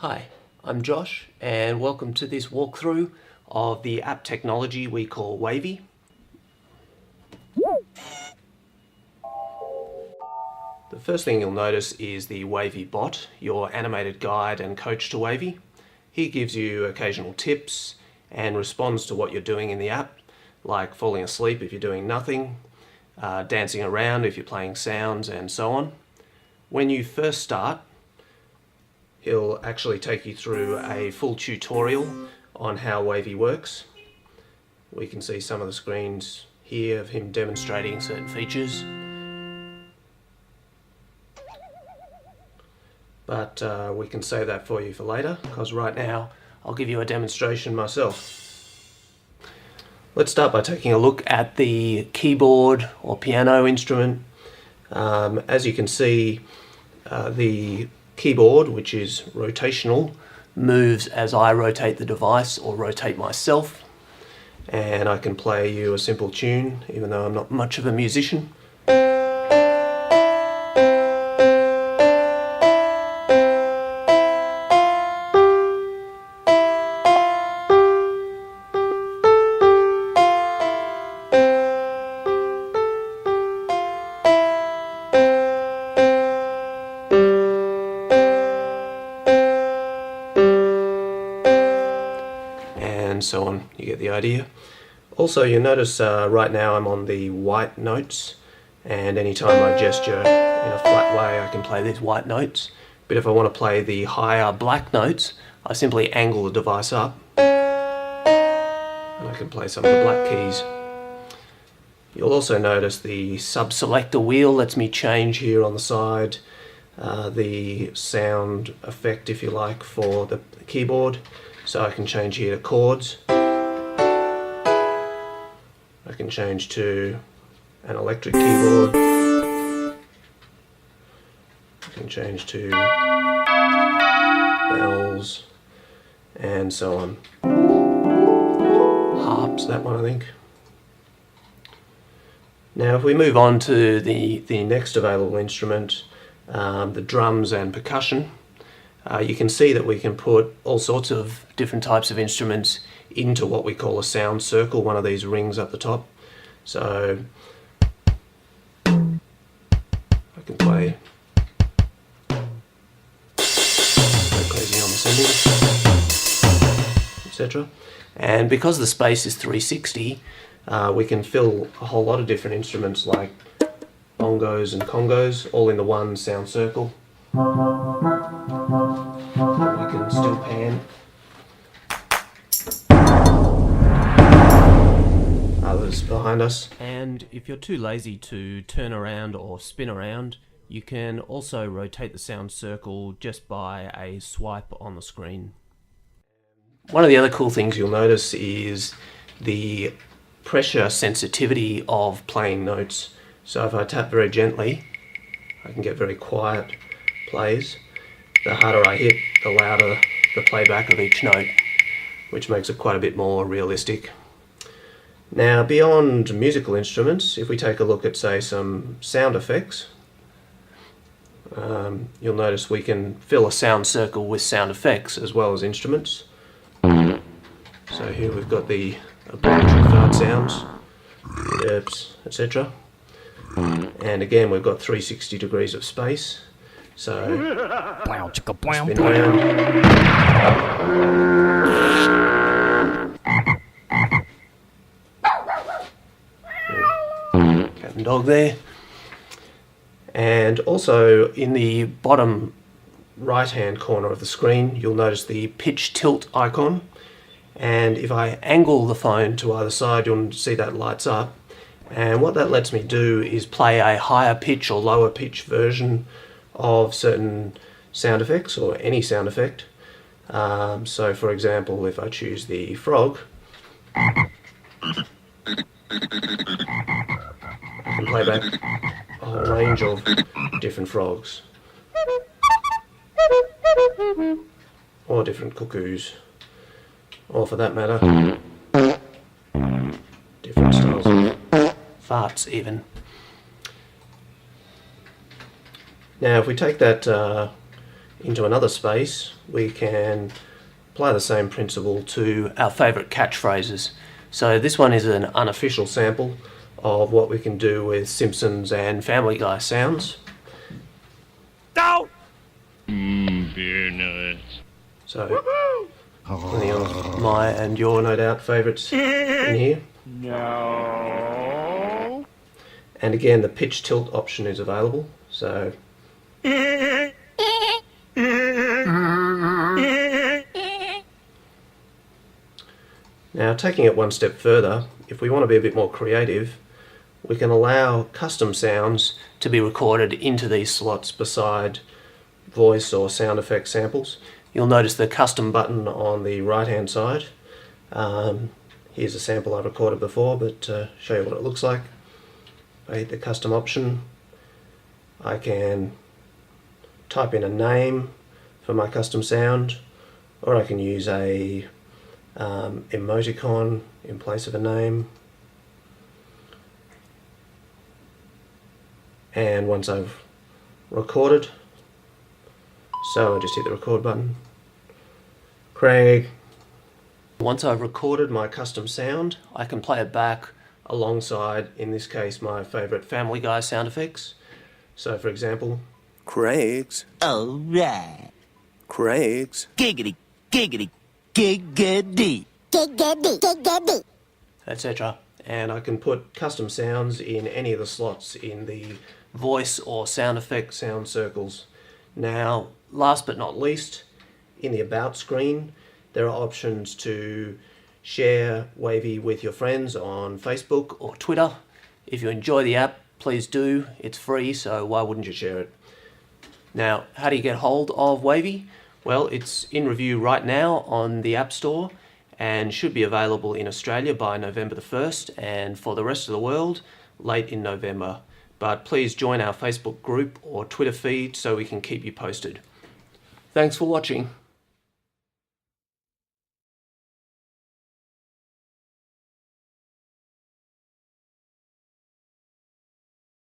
Hi, I'm Josh and welcome to this walkthrough of the app technology we call Wavey. The first thing you'll notice is the Wavey-bot, your animated guide and coach to Wavey. He gives you occasional tips and responds to what you're doing in the app, like falling asleep if you're doing nothing, dancing around if you're playing sounds, and so on. When you first start, he'll actually take you through a full tutorial on how Wavey works. We can see some of the screens here of him demonstrating certain features. But we can save that for you for later, because right now I'll give you a demonstration myself. Let's start by taking a look at the keyboard or piano instrument. As you can see, the keyboard, which is rotational, moves as I rotate the device or rotate myself, and I can play you a simple tune even though I'm not much of a musician. And so on. You get the idea. Also, you notice right now I'm on the white notes, and anytime I gesture in a flat way I can play these white notes. But if I want to play the higher black notes, I simply angle the device up and I can play some of the black keys. You'll also notice the sub-selector wheel lets me change here on the side the sound effect, if you like, for the keyboard. So I can change here to chords. I can change to an electric keyboard. I can change to bells and so on. Harps, that one I think. Now if we move on to the next available instrument, the drums and percussion, you can see that we can put all sorts of different types of instruments into what we call a SoundCircle, one of these rings up the top. So I can play crazy on the cymbals, etc. And because the space is 360, we can fill a whole lot of different instruments like bongos and congos all in the one SoundCircle. We can still pan others behind us. And if you're too lazy to turn around or spin around, you can also rotate the SoundCircle just by a swipe on the screen. One of the other cool things you'll notice is the pressure sensitivity of playing notes. So if I tap very gently, I can get very quiet plays. The harder I hit, the louder the playback of each note, which makes it quite a bit more realistic. Now, beyond musical instruments, if we take a look at, say, some sound effects, you'll notice we can fill a SoundCircle with sound effects as well as instruments. So here we've got the obligatory fart sounds, burps, etc. And again, we've got 360 degrees of space. So, spin around. Cat and dog there. And also in the bottom right hand corner of the screen, you'll notice the pitch tilt icon. And if I angle the phone to either side, you'll see that lights up. And what that lets me do is play a higher pitch or lower pitch version of certain sound effects, or any sound effect. So for example, if I choose the frog, I can play back a whole range of different frogs, or different cuckoos, or for that matter, different styles of farts even. Now if we take that into another space, we can apply the same principle to our favourite catchphrases. So this one is an unofficial sample of what we can do with Simpsons and Family Guy sounds. Go! Beer nuts. So, plenty of my and your, no doubt, favourites in here. No. And again, the pitch tilt option is available. So, now taking it one step further, if we want to be a bit more creative, we can allow custom sounds to be recorded into these slots beside voice or sound effect samples. You'll notice the custom button on the right hand side. Here's a sample I've recorded before, but show you what it looks like. I hit the custom option. I can type in a name for my custom sound, or I can use a emoticon in place of a name. And once I've recorded, so I just hit the record button. Craig. Once I've recorded my custom sound, I can play it back alongside, in this case, my favourite Family Guy sound effects. So for example, Craig's. Alright. Craig's. Giggity, giggity, giggity. Giggity, giggity. Etc. And I can put custom sounds in any of the slots in the voice or sound effect sound circles. Now, last but not least, in the About screen, there are options to share Wavey with your friends on Facebook or Twitter. If you enjoy the app, please do. It's free, so why wouldn't you share it? Now, how do you get hold of Wavey? Well, it's in review right now on the App Store and should be available in Australia by November the 1st, and for the rest of the world, late in November. But please join our Facebook group or Twitter feed so we can keep you posted. Thanks for watching.